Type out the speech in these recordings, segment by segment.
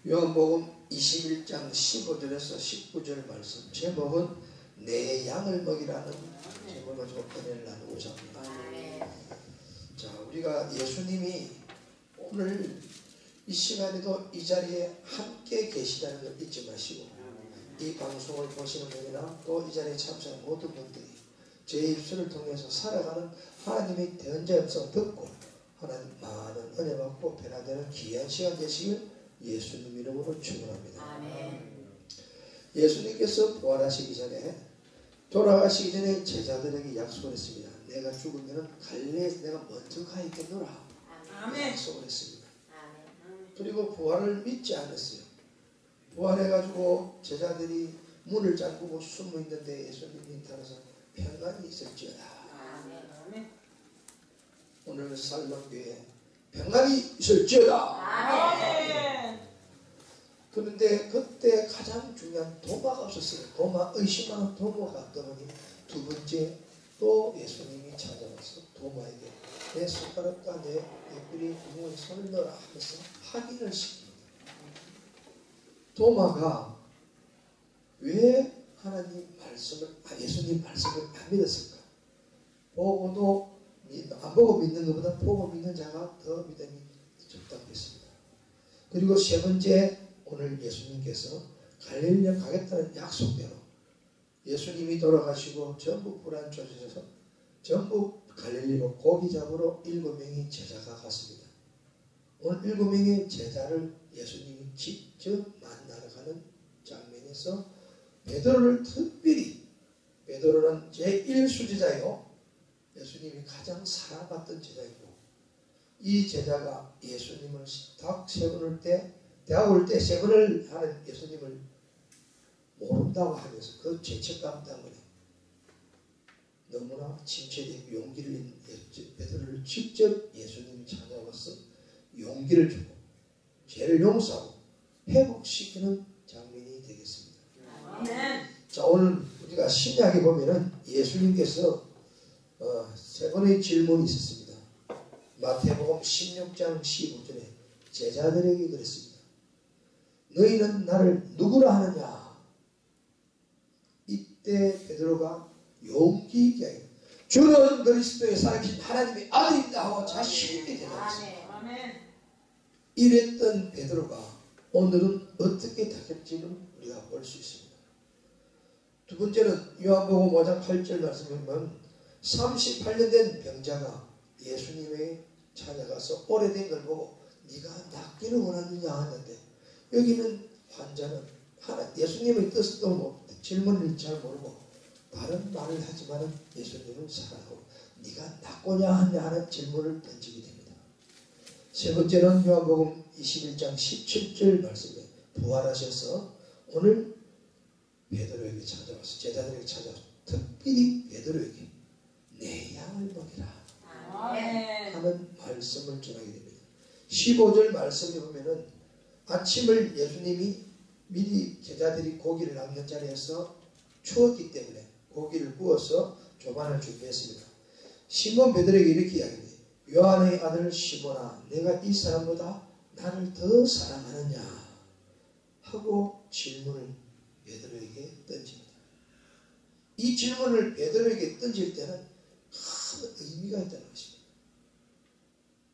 요한복음 21장 15절에서 19절 말씀 제목은 내 양을 먹이라는 제목을 가지고 은혜를 나누고자 합니다. 자, 우리가 예수님이 오늘 이 시간에도 이 자리에 함께 계시다는 걸 잊지 마시고 이 방송을 보시는 분이나 또 이 자리에 참석한 모든 분들이 제 입술을 통해서 살아가는 하나님의 대언자의 음성 듣고 하나님 많은 은혜 받고 변화되는 귀한 시간 되시길 예수님 이름으로 축원합니다. 아멘. 예수님께서 부활하시기 전에 돌아가시기 전에 제자들에게 약속을 했습니다. 내가 죽으면 갈릴리에서 내가 먼저 가 있겠노라. 아멘. 약속을 했습니다. 아멘. 그리고 부활을 믿지 않았어요. 부활해가지고 제자들이 문을 잠그고 숨어 있는데 예수님이 따라서 평안이 있을지어다. 아멘. 오늘 살롱교회 평안이 있을지어다. 아멘. 그런데 그때 가장 중요한 도마가 없었어요. 도마, 의심하는 도마가 떠오니 두 번째 또 예수님이 찾아와서 도마에게 내 손가락과 내 옆구리 구멍에 손을 넣어라 하면서 확인을 시킵니다. 도마가 왜 하나님 말씀을, 예수님 말씀을 안 믿었을까? 보고도 안 보고 믿는 것보다 보고 믿는 자가 더 믿음이 적다고 했습니다. 그리고 세 번째, 오늘 예수님께서 갈릴리에 가겠다는 약속대로 예수님이 돌아가시고 전부 불안 쫓으셔서 전부 갈릴리로 고기 잡으러 7명의 제자가 갔습니다. 오늘 7명의 제자를 예수님이 직접 만나러 가는 장면에서 베드로를 특별히, 베드로는 제1수제자요 예수님이 가장 사랑받던 제자이고 이 제자가 예수님을 대학 올 때 세 번을 하는 예수님을 모른다고 하면서 그 죄책감 때문에 너무나 침체되고 용기를 낸 베드로를 직접 예수님이 찾아와서 용기를 주고 죄를 용서하고 회복시키는 장면이 되겠습니다. 아멘. 자, 오늘 우리가 신약에 보면은 예수님께서 세 번의 질문이 있었습니다. 마태복음 16장 15절에 제자들에게 그랬습니다. 너희는 나를 누구라 하느냐? 이때 베드로가 용기 있게 주는 그리스도의 살아계신 하나님의 아들이다 하고 자신 있게 대답했습니다. 아멘. 이랬던 베드로가 오늘은 어떻게 답할지는 우리가 볼 수 있습니다. 두 번째는 요한복음 5장 8절 말씀에 보면 38년 된 병자가 예수님의 찾아가서 오래된 걸 보고 네가 낫기를 원하느냐 하는데 여기는 환자는 예수님의 뜻도 질문을 잘 모르고 다른 말을 하지만 예수님을 사랑하고 네가 낫고냐 하냐 하는 질문을 던지게 됩니다. 세 번째는 요한복음 21장 17절 말씀에 부활하셔서 오늘 베드로에게 찾아와서 제자들에게 찾아와서 특별히 베드로에게 내 양을 먹이라 하는 말씀을 전하게 됩니다. 15절 말씀에 보면은 아침을 예수님이 미리 제자들이 고기를 남는 자리에서 추웠기 때문에 고기를 구워서 조반을 준비했습니다. 시몬 베드로에게 이렇게 이야기합니다. 요한의 아들 시몬아, 내가 이 사람보다 나를 더 사랑하느냐 하고 질문을 베드로에게 던집니다. 이 질문을 베드로에게 던질 때는 큰 의미가 있다는 것입니다.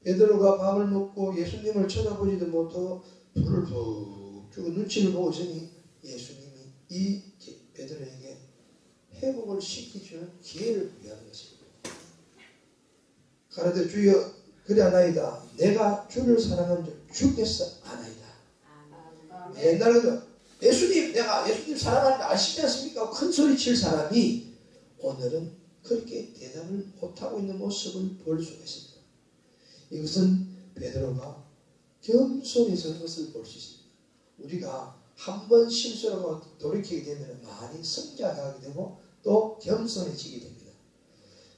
베드로가 밥을 먹고 예수님을 쳐다보지도 못하고 불을 푹 끄고 눈치를 보고 있으니 예수님이 이 베드로에게 회복을 시켜주는 기회를 부여하는 것입니다. 가라되 주여 그리하나이다. 내가 주를 사랑한 줄 주께서 아나이다. 옛날에도 예수님 내가 예수님 사랑하는 거 아시지 않습니까? 큰 소리 칠 사람이 오늘은 그렇게 대답을 못하고 있는 모습을 볼 수가 있습니다. 이것은 베드로가 겸손히 서는 것을 볼 수 있습니다. 우리가 한 번 실수하고 돌이키게 되면 많이 성장하게 되고 또 겸손해지게 됩니다.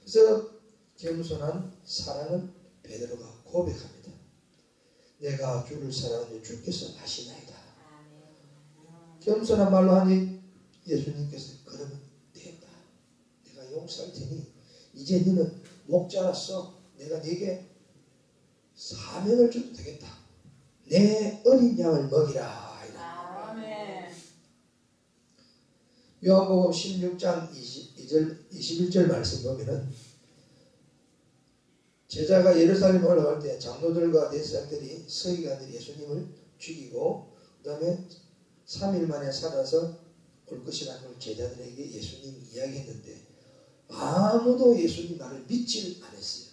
그래서 겸손한 사랑은 베드로가 고백합니다. 내가 주를 사랑하는 주께서 아시나이다. 겸손한 말로 하니 예수님께서 그러면 된다. 내가 용서할 테니 이제 너는 목자로서 내가 네게 사명을 줘도 되겠다. 내 어린 양을 먹이라. 아멘. 요한복음 16장 21절 말씀 보면은 제자가 예루살렘 올라갈 때 장로들과 대제사장들이 서기관들이 예수님을 죽이고 그 다음에 3일 만에 살아서 올 것이라는 걸 제자들에게 예수님이 이야기했는데 아무도 예수님 말을 믿지를 않았어요.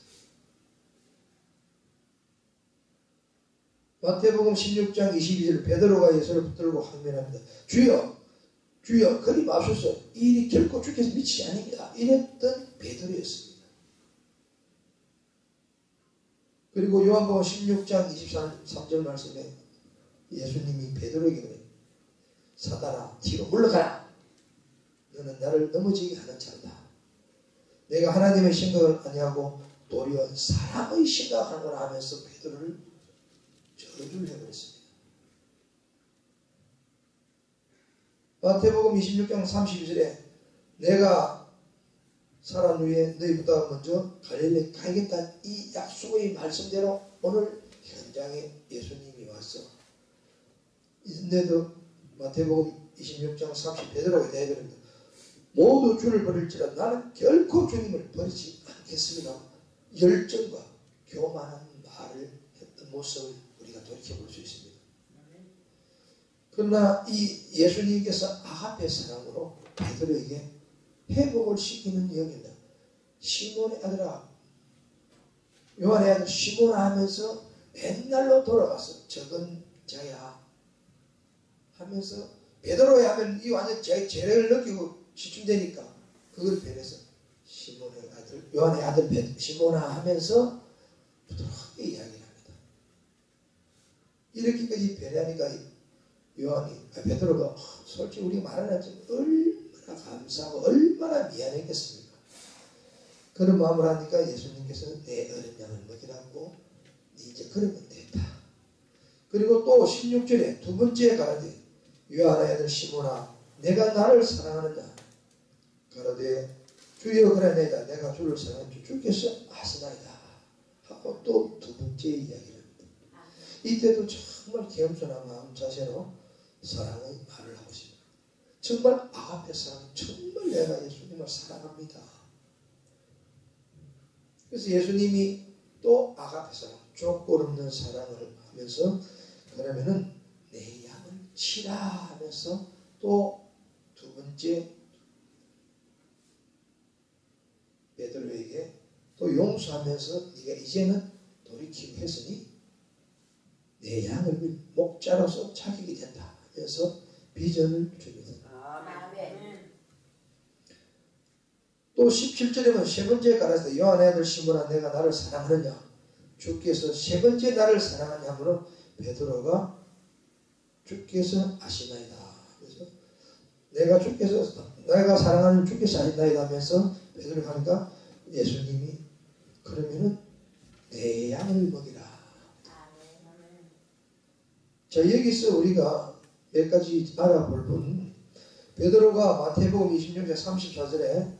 마태복음 16장 22절 베드로가 예수를 붙들고 항변합니다. 주여 주여 그리 마소서 이 일이 결코 주께서 미치지 아닙니다. 이랬던 베드로였습니다. 그리고 요한복음 16장 23절 말씀에 예수님이 베드로에게 그래요. 사단아 뒤로 물러가라. 너는 나를 넘어지게 하는 자다. 내가 하나님의 생각을 아니하고 도리어 사람의 생각하노라 하면서 베드로를 저주를 해버렸습니다. 마태복음 26장 32절에 내가 살아 후에 너희보다 먼저 갈릴리에 가겠다는 이 약속의 말씀대로 오늘 현장에 예수님이 왔어. 인데도 마태복음 26장 30 베드로가 대변합니다. 모두 주를 버릴지라 나는 결코 주님을 버리지 않겠습니다. 열정과 교만한 말을 했던 모습을 우리가 돌이켜볼 수 있습니다. 그러나 이 예수님께서 아가페 사랑으로 베드로에게 회복을 시키는 이야기입니다. 시몬의 아들아, 요한의 아들 시몬아 하면서 맨날로 돌아가서 적은 자야 하면서 베드로에 하면 이 완전 죄를 느끼고 집중되니까 그걸 변해서 시몬의 아들, 요한의 아들 시몬아 하면서 부드럽게 이야기를 합니다. 이렇게까지 변하니까 베드로가 솔직히 우리가 말하자면 얼마나 감사하고 얼마나 미안했겠습니까? 그런 마음을 하니까 예수님께서는 내 어린 양을 먹이라고 이제 그러면 됐다. 그리고 또 16절에 두 번째 가라데 요한의 아들 시몬아 내가 나를 사랑하느냐 가라데 주여 그러나이다 내가 주를 사랑하는 주께서 아시나이다 하고 또 두 번째 이야기를 합니다. 이때도 정말 겸손한 마음 자세로 사랑의 말을 하고 싶어요. 정말 아가페 사랑, 정말 내가 예수님을 사랑합니다. 그래서 예수님이 또 아가페 사랑, 족골 없는 사랑을 하면서 그러면은 내 양을 치라 하면서 또 두 번째 베드로에게 또 용서하면서 네가 이제는 돌이키고 했으니 내 양을 목자로서 자격이 된다. 그래서 비전을 줍니다. 아멘. 또 17절에 보면 세 번째 가라사대 요한의 아들 시몬아 내가 나를 사랑하느냐 주께서 세 번째 나를 사랑하냐 하므로 베드로가 주께서 아시나이다. 그래서 내가 사랑하는 주께서 아시나이다 하면서 베드로가 하니까 예수님이 그러면은 내 양을 먹이라. 자 여기서 우리가 몇 가지 알아볼 분 베드로가 마태복음 26장 34절에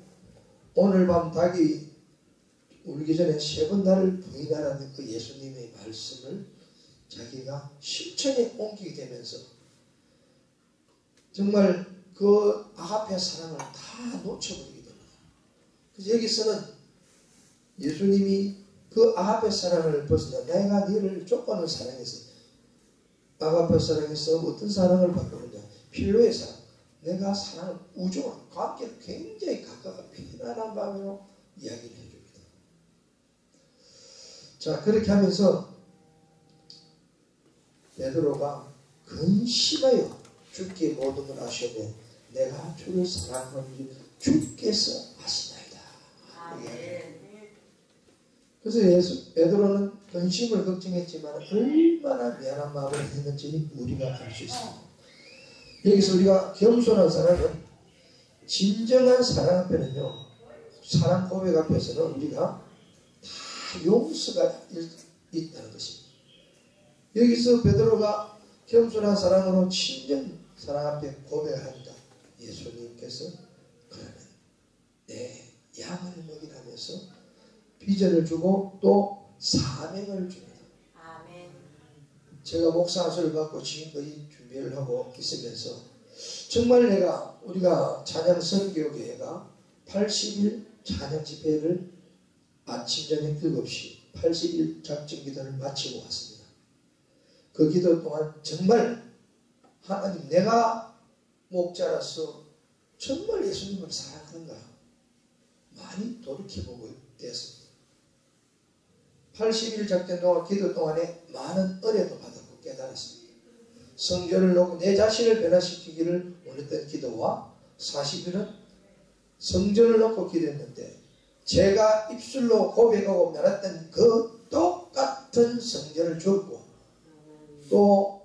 오늘 밤 닭이 울기 전에 세 번 나를 부인하라는 그 예수님의 말씀을 자기가 실천에 옮기게 되면서 정말 그 아가페 사랑을 다 놓쳐버리게 됩니다. 그래서 여기서는 예수님이 그 아가페 사랑을 벗어나 내가 너를 조건을 사랑했어. 아가페 사랑에서 어떤 사랑을 바꾸느냐 필로의 사랑 내가 사랑을 우정한 관계를 굉장히 가까워 편안한 마음으로 이야기를 해줍니다. 자 그렇게 하면서 베드로가 근심하여 주께 모든 걸 아시오며 내가 주를 사랑하는 주께서 아시나이다. 그래서 베드로는 근심을 걱정했지만 얼마나 미안한 마음을 했는지 우리가 알 수 있습니다. 여기서 우리가 겸손한 사랑은 진정한 사랑 앞에는요 사랑 고백 앞에서는 우리가 다 용서가 있다는 것입니다. 여기서 베드로가 겸손한 사랑으로 친정 사랑 앞에 고백합니다. 예수님께서 그러면 내 양을 먹이라면서 비전을 주고 또 사명을 줍니다. 아멘. 제가 목사 안수를 받고 지금까지 준비를 하고 있으면서 정말 우리가 찬양 선교교회가 80일 찬양 집회를 아침 저녁 7시 80일 작정 기도를 마치고 왔습니다. 그 기도 동안 정말 하나님, 내가 목자라서 정말 예수님을 사랑하는가 많이 돌이켜보고 됐습니다. 80일 작전 동안 기도 동안에 많은 은혜도 받았고 깨달았습니다. 성전을 놓고 내 자신을 변화시키기를 원했던 기도와 40일은 성전을 놓고 기도했는데 제가 입술로 고백하고 말했던 그 똑같은 성전을 줬고 또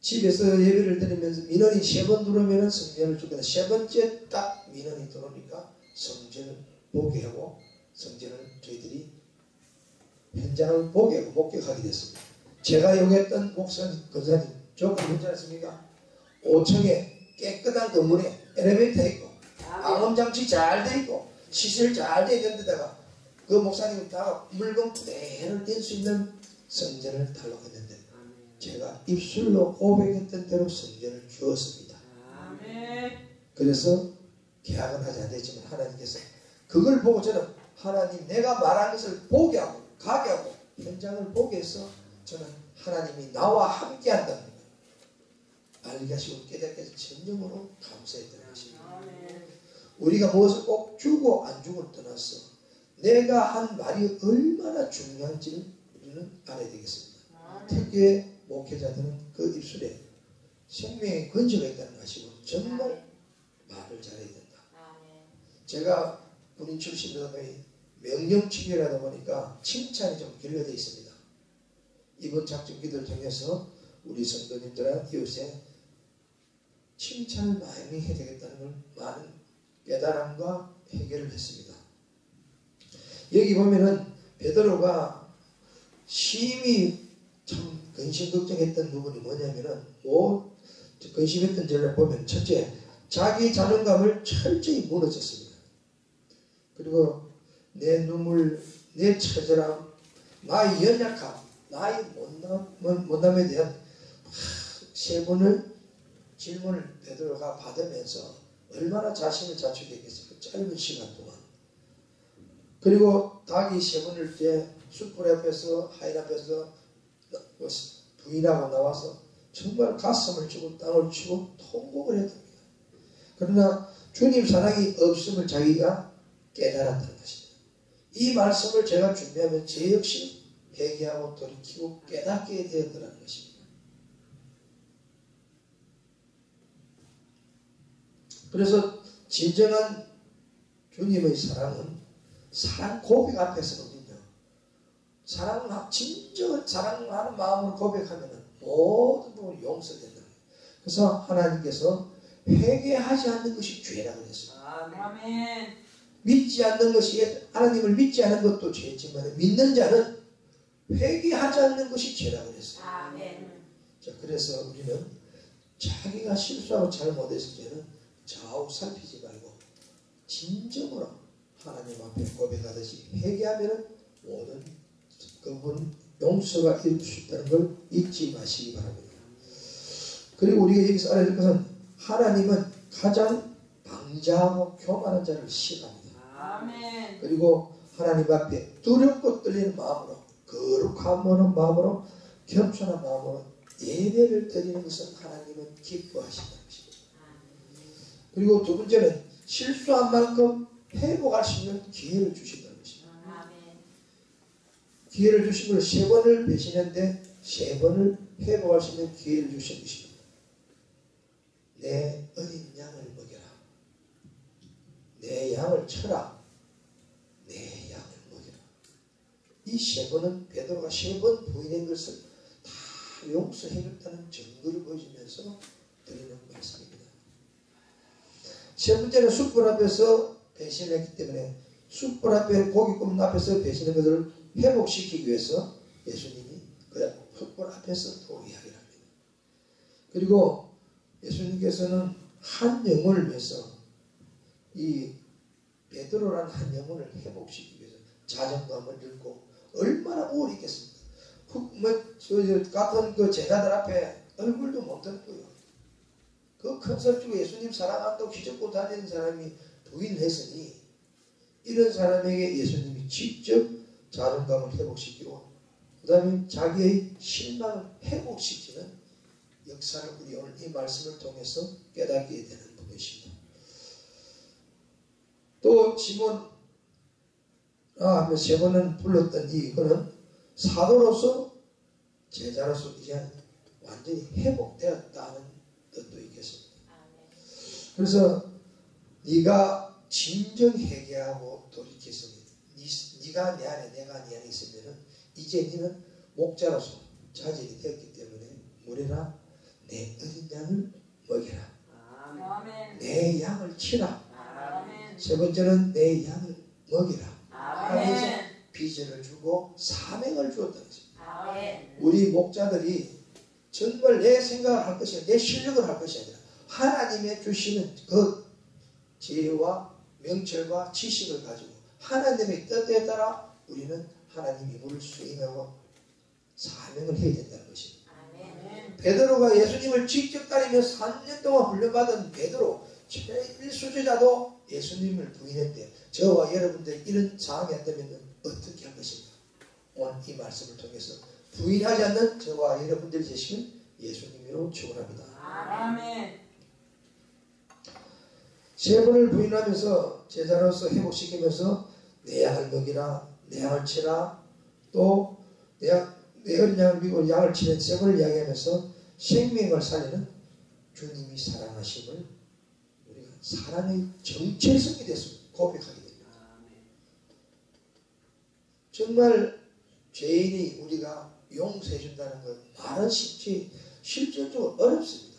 집에서 예배를 드리면서 민원이 3번 들어오면 성전을 주거나 3번째 딱 민원이 들어오니까 성전을 보게 하고 성전을 저희들이 현장을 보게 하고 목격하게 됐습니다. 제가 요구했던 목사님, 권사님 조건 뭔지 아십니까? 5층에 깨끗한 건물에 엘리베이터 있고 방음장치 잘 돼 있고 시설 잘 돼 있는 데다가 그 목사님이 다 물건 그대로 뗄 수 있는 성전을 달라고 했는데 제가 입술로 고백했던 대로 성전을 주었습니다. 그래서 계약은 하지 않았지만 하나님께서 그걸 보고 저는 하나님, 내가 말한 것을 보게 하고 가게 하고 현장을 보게 해서 저는 하나님이 나와 함께 한다는 걸 알게 하시고 깨닫게 해서 진정으로 감사했던 것입니다. 우리가 무엇을 꼭 주고 안 주고를 떠나서 내가 한 말이 얼마나 중요한지를 우리는 알아야 되겠습니다. 특히 목회자들은 그 입술에 생명의 근저가 있다는 것이고 정말 말을 잘해야 된다. 제가 군인 출신이다 보니 명령치기라다 보니까 칭찬이 좀 결여되어 있습니다. 이번 작전 기도를 통해서 우리 성도님들과 이웃에 칭찬을 많이 해야 되겠다는 걸 많은 깨달음과 해결을 했습니다. 여기 보면은 베드로가 심히 참 근심 걱정했던 부분이 뭐냐면은 근심했던 점을 보면 첫째, 자기 자존감을 철저히 무너졌습니다. 그리고 내 눈물, 내 처절함, 나의 연약함, 나의 못남에 대한 3번을 질문을 베드로가 받으면서 얼마나 자신을 자축했겠어요. 짧은 시간 동안. 그리고 닭이 3번을 때 숯불 앞에서 하인 앞에서 부인하고 나와서 정말 가슴을 치고 땅을 치고 통곡을 했답니다. 그러나 주님 사랑이 없음을 자기가 깨달았다는 것입니다. 이 말씀을 제가 준비하면 제 역시 회개하고 돌이키고 깨닫게 되었다는 것입니다. 그래서 진정한 주님의 사랑은 사랑 고백 앞에서거든요. 진정한 사랑하는 마음으로 고백하면 모든 부분이 용서된다. 그래서 하나님께서 회개하지 않는 것이 죄라고 했습니다. 아멘. 믿지 않는 것이, 하나님을 믿지 않는 것도 죄지만 믿는 자는 회개하지 않는 것이 죄라고 했어요. 아멘. 자, 그래서 우리는 자기가 실수하고 잘못했을 때는 좌우 살피지 말고 진정으로 하나님 앞에 고백하듯이 회개하면 모든 그분 용서가 이룰 수 있다는 걸 잊지 마시기 바랍니다. 그리고 우리가 여기서 알아야 될 것은 하나님은 가장 방자하고 교만한 자를 싫어합니다. 아멘. 그리고 하나님 앞에 두렵고 떨리는 마음으로 거룩한 마음으로 겸손한 마음으로 예배를 드리는 것은 하나님은 기뻐하신다는 것입니다. 그리고 두 번째는 실수한 만큼 회복할 수 있는 기회를 주신다는 것입니다. 기회를 주신 걸 3번을 배신했는데 3번을 회복할 수 있는 기회를 주신 것입니다. 내 어린 양을 먹여라. 내 양을 쳐라. 내 양을 먹여라. 이 3번은 베드로가 3번 부인한 것을 다 용서해줬다는 증거를 보여주면서 드리는 말씀입니다. 세 번째는 숯불 앞에서 배신을 했기 때문에 숯불 앞에 고기 굽는 앞에서 배신한 것을 회복시키기 위해서 예수님이 그 숯불 앞에서 또 이야기를 합니다. 그리고 예수님께서는 한 영혼을 위해서 이 베드로라는 한 영혼을 회복시키기 위해서 자존감을 잃고 얼마나 우울했겠습니까? 같은 그 제자들 앞에 얼굴도 못 들고요. 그 큰 설주고 예수님 사랑한다고 기적고 다니는 사람이 부인했으니 이런 사람에게 예수님이 직접 자존감을 회복시키고 그 다음에 자기의 신망을 회복시키는 역사를 우리 오늘 이 말씀을 통해서 깨닫게 되는 부분이십니다. 또 시몬 하며 세 번은 불렀던 이거는 사도로서 제자로서 이제 완전히 회복되었다는 뜻도 있겠습니다. 그래서 네가 진정 회개하고 돌이켰으니 네가 내 안에 내가 네 안에 있으면 이제 너는 목자로서 자질이 되었기 때문에 뭐래라? 내 어린 양을 먹여라. 아멘. 내 양을 치라. 아멘. 세 번째는 내 양을 먹이라. 하면서 아멘. 비전을 주고 사명을 주었다는 것입니다. 아멘. 우리 목자들이 정말 내 생각을 할 것이 아니라 내 실력을 할 것이 아니라 하나님의 주시는 그 지혜와 명철과 지식을 가지고 하나님의 뜻에 따라 우리는 하나님의 임무를 수행하고 사명을 해야 된다는 것입니다. 아멘. 베드로가 예수님을 직접 따르며 3년 동안 훈련받은 베드로 최일수제자도 예수님을 부인했대. 저와 여러분들이 이런 상황이 안 되면 어떻게 할 것인가? 오늘 이 말씀을 통해서 부인하지 않는 저와 여러분들이 되시면 예수님으로 축원합니다. 아멘. 세 번을 부인하면서 제자로서 회복시키면서 내 양을 먹이라, 내 양을 치라, 또 내 어린 양을 믿고 양을 치는 세 번을 이야기하면서 생명을 살리는 주님이 사랑하심을 우리가 사랑의 정체성이 돼서 고백하게 됩니다. 정말 죄인이 우리가 용서해 준다는 건 말은 쉽지 실질적으로 어렵습니다.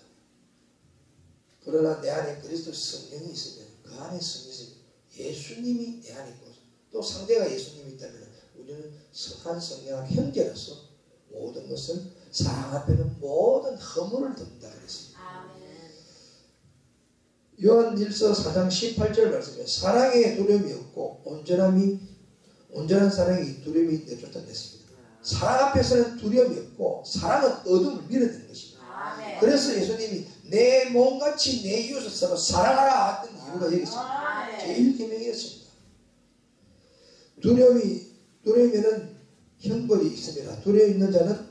그러나 내 안에 그리스도 성령이 있으면 그 안에 성령이 있으면 예수님이 내 안에 있고 또 상대가 예수님이 있다면 우리는 선한 성령의 형제로서 모든 것을 사랑 앞에는 모든 허물을 덮는다 그랬습니다. 아멘. 요한일서 4장 18절 말씀에 사랑에 두려움이 없고 온전한 사랑이 두려움이 내쫓다 했습니다. 사랑 앞에서는 두려움이 없고 사랑은 어둠을 밀어내는 것입니다. 아멘. 그래서 예수님이 내 몸같이 내 이웃을 서로 사랑하라 했던 이유가 여기 있습니다. 제일 기명이었습니다. 두려움에는 형벌이 있습니다. 두려움 있는 자는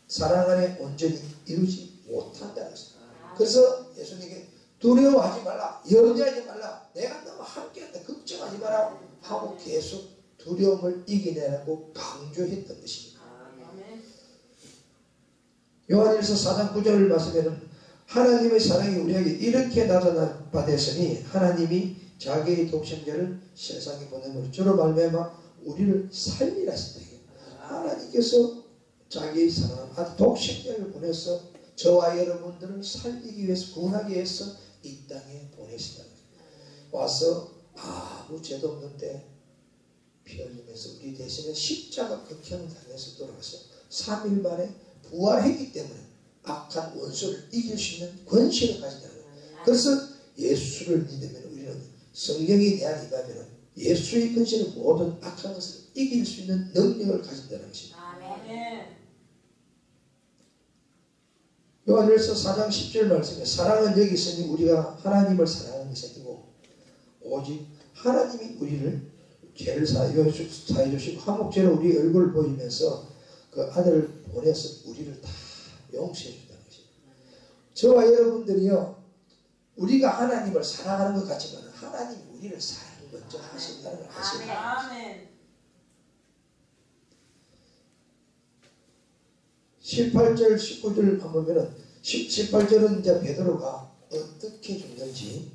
사랑 안에 온전히 이루지 못한다는 것입니다. 그래서 예수님께 두려워하지 말라, 염려하지 말라, 내가 너무 함께한다, 걱정하지 마라 하고 계속 두려움을 이겨내라고 강조했던 것입니다. 요한일서 4장 9절 말씀에는 하나님의 사랑이 우리에게 이렇게 나타난 바 되었으니 하나님이 자기의 독생자를 세상에 보내므로 주로 말미암아 우리를 살리라 했습니다. 하나님께서 자기의 사랑한 아들 독생자를 보내서 저와 여러분들을 살리기 위해서 구원하기 위해서 이 땅에 보내신다. 와서 아무 죄도 없는데 피 흘리면서 우리 대신에 십자가 극형을 당해서 돌아가서 3일 만에 부활했기 때문에 악한 원수를 이길 수 있는 권세를 가진다는 거예요. 그래서 예수를 믿으면 우리는 성령이 내 안에 임하면 예수의 권세는 모든 악한 것을 이길 수 있는 능력을 가진다는 것입니다. 아멘. 요한일서 4장 10절 말씀에 사랑은 여기 있으니 우리가 하나님을 사랑하는 것이 아니고 오직 하나님이 우리를 죄를 사하여 주시고 한목죄로 우리 얼굴을 보이면서 그 아들을 보내서 우리를 다 용서해 준다는 것입니다. 저와 여러분들이요 우리가 하나님을 사랑하는 것 같지만 하나님이 우리를 사랑을 먼저 하신다는 걸 아십니까? 아멘. 18절 19절 보면은 18절은 이제 베드로가 어떻게 죽는지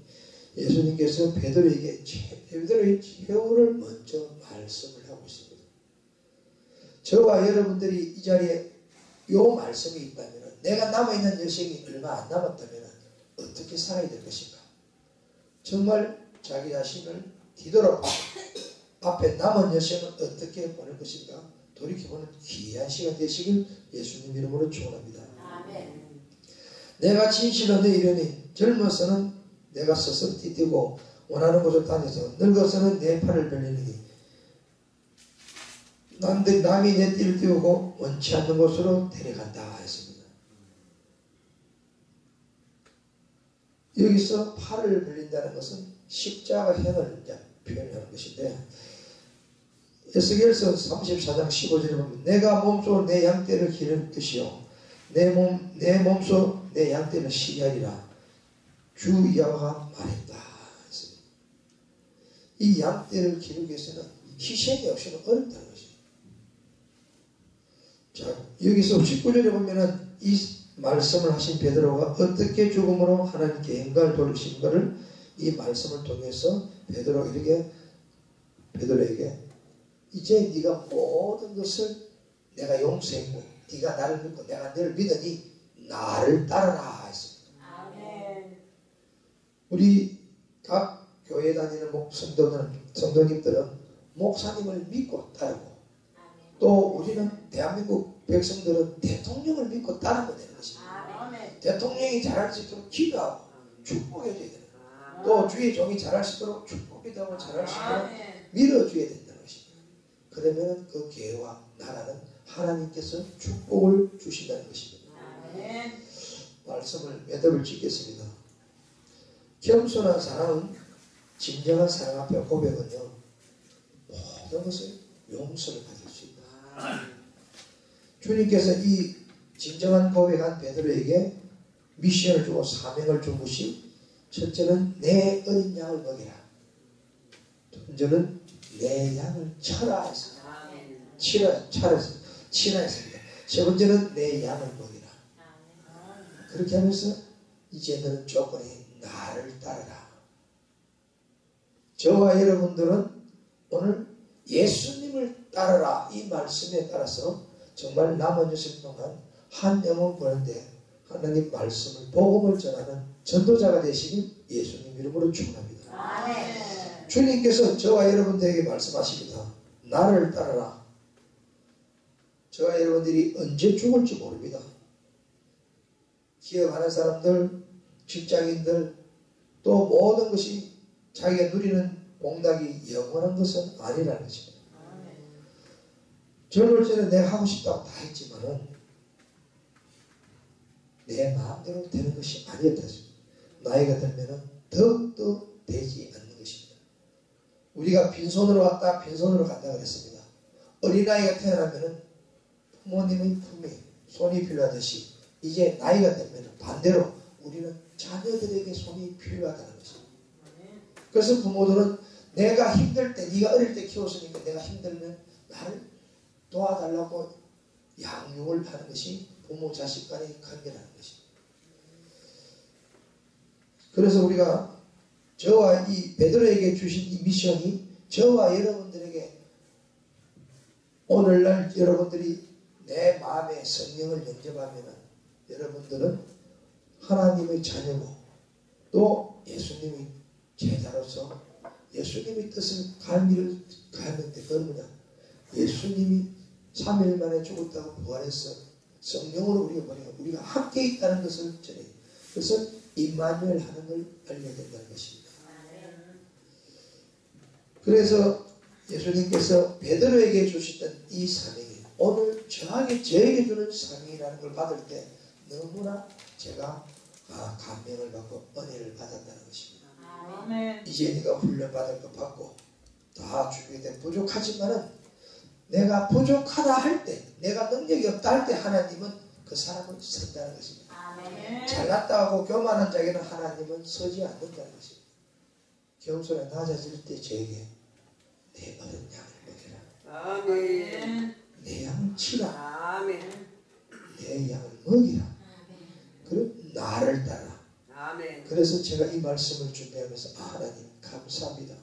예수님께서 베드로의 최후를 먼저 말씀을 하고 있습니다. 저와 여러분들이 이 자리에 요 말씀이 있다면 내가 남아있는 여생이 얼마 안 남았다면 어떻게 살아야 될 것인가? 정말 자기 자신을 뒤돌아보고 앞에 남은 여생을 어떻게 보낼 것인가? 돌이켜보는 귀한 시간 되시길 예수님 이름으로 축원합니다. 아멘. 내가 진실로 너 이르니 젊어서는 내가 서서 뛰고 원하는 곳을 다녀서 늙어서는 내 팔을 벌리니 남이 내 띠를 띄우고 원치 않는 곳으로 데려간다 했습니다. 여기서 팔을 벌린다는 것은 십자가행을 표현하는 것인데, 에스겔서 34장 15절에 보면 내가 몸소 내 양떼를 기를 것이요 내 몸소 내 양떼를 시기하리라 주 여호와가 말했다 했습니다. 이 양떼를 기르기 위해서는 희생이 없이는 어렵다는 것입니다. 자, 여기서 19절에 보면은 이 말씀을 하신 베드로가 어떻게 죽음으로 하나님께 영광을 돌리신 것을 이 말씀을 통해서 베드로에게 이제 네가 모든 것을 내가 용서했고 네가 나를 믿고 내가 너를 믿으니 나를 따르라 했습니다. 아멘. 우리 각 교회 다니는 성도님들은 목사님을 믿고 따르고, 또 우리는 대한민국 백성들은 대통령을 믿고 따르면 되는 것입니다. 아멘. 대통령이 잘할 수 있도록 기도하고 축복해줘야 되는 거예요. 또 주의 종이 잘할 수 있도록 축복해주고 잘할 수 있도록 밀어줘야 된다는 것입니다. 그러면 그 교회와 나라는 하나님께서 축복을 주신다는 것입니다. 아멘. 말씀을 매듭을 짓겠습니다. 겸손한 사랑은 진정한 사랑 앞에 고백은요 모든 것을 용서를 받을 수 있다. 주님께서 이 진정한 고백한 베드로에게 미션을 주고 사명을 준 것이, 첫째는 내 어린 양을 먹이라, 둘째는 내 양을 쳐라 했습니다. 치라 했습니다. 세 번째는 내 양을 먹이라. 그렇게 하면서 이제 너는 조건이 나를 따르라. 저와 여러분들은 오늘 예수님을 따르라 이 말씀에 따라서 정말 남은 여생 동안 한 영혼 보는데 하나님 말씀을 복음을 전하는 전도자가 되시길 예수님 이름으로 축원합니다. 아멘. 주님께서 저와 여러분들에게 말씀하십니다. 나를 따르라. 저와 여러분들이 언제 죽을지 모릅니다. 기업하는 사람들, 직장인들, 또 모든 것이 자기가 누리는 복락이 영원한 것은 아니라는 것입니다. 젊을 때는 내가 하고 싶다고 다 했지만은 내 마음대로 되는 것이 아니었다. 나이가 들면은 더욱더 되지 않는 것입니다. 우리가 빈손으로 왔다 빈손으로 간다 그랬습니다. 어린아이가 태어나면은 부모님의 품에 손이 필요하듯이 이제 나이가 되면 반대로 우리는 자녀들에게 손이 필요하다는 것입니다. 그래서 부모들은 내가 힘들 때, 네가 어릴 때 키웠으니까 내가 힘들면 나를 도와달라고 양육을 하는 것이 부모 자식 간의 관계라는 것입니다. 그래서 우리가 저와 이 베드로에게 주신 이 미션이 저와 여러분들에게 오늘날 여러분들이 내 마음에 성령을 영접하면 여러분들은 하나님의 자녀고 또 예수님의 제자로서 예수님의 뜻을 가는데 그건 뭐냐? 예수님이 3일 만에 죽었다고 부활해서 성령으로 우리가 함께 있다는 것을 전해요. 그래서 임마누엘 하는 걸 알려야 된다는 것입니다. 그래서 예수님께서 베드로에게 주셨던 이 사명이 오늘 저에게 주는 사명이라는 걸 받을 때 너무나 제가 감명을 받고 은혜를 받았다는 것입니다. 아멘. 이제 네가 훈련받을 것 받고 다 주게 돼. 부족하지만은 내가 부족하다 할 때, 내가 능력이 없다 할 때 하나님은 그 사람을 선다는 것입니다. 아멘. 잘났다 하고 교만한 자에게는 하나님은 서지 않는다는 것입니다. 겸손에 낮아질 때 저에게 내 어린 양을 먹이라. 아멘. 내 양을 치라. 아멘. 내 양을 먹이라. 그리고 나를 따라. 아멘. 그래서 제가 이 말씀을 준비하면서 하나님 감사합니다.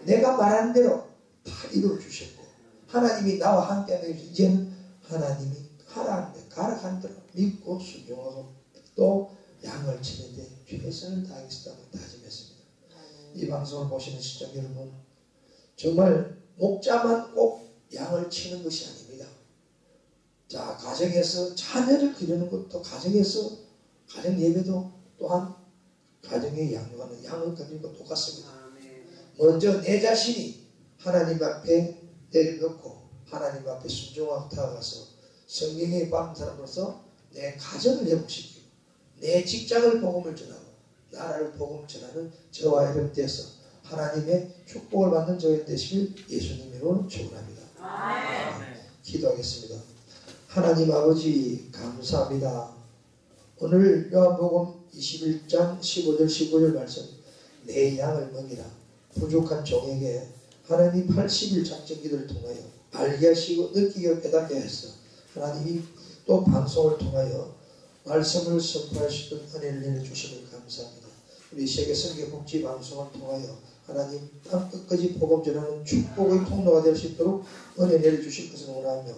내가 말한 대로 다 이루어 주셨고 하나님이 나와 함께하는 이제는 하나님이 가라 한 대로 믿고 순종하고 또 양을 치는데 최선을 다하겠다고 다짐했습니다. 이 방송을 보시는 시청자 여러분, 정말 목자만 꼭 양을 치는 것이 아닙니다. 자, 가정에서 자녀를 기르는 것도 가정 예배도 또한 가정에 양육하는 양을 기르는 것 똑같습니다. 먼저 내 자신이 하나님 앞에 내려놓고 하나님 앞에 순종하고 다가가서 성경에 받은 사람으로서 내 가정을 회복시키고 내 직장을 복음을 전하고 나라를 복음을 전하는 저와 여러분 되어서 하나님의 축복을 받는 저희 되시길 예수님으로 축원합니다. 기도하겠습니다. 하나님 아버지 감사합니다. 오늘 요한복음 21장 15절 15절 말씀 내 양을 먹이라 부족한 종에게 하나님 80일 작정기도를 통하여 알게 하시고 느끼게 깨닫게 하셔서 하나님이 또 방송을 통하여 말씀을 선포할 수 있는 은혜를 내려주심을 감사합니다. 우리 세계 선교 복지 방송을 통하여 하나님 땅 끝까지 복음 전하는 축복의 통로가 될 수 있도록 은혜 내려주실 것을 원하며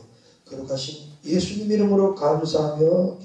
거룩하신 예수님 이름으로 감사하며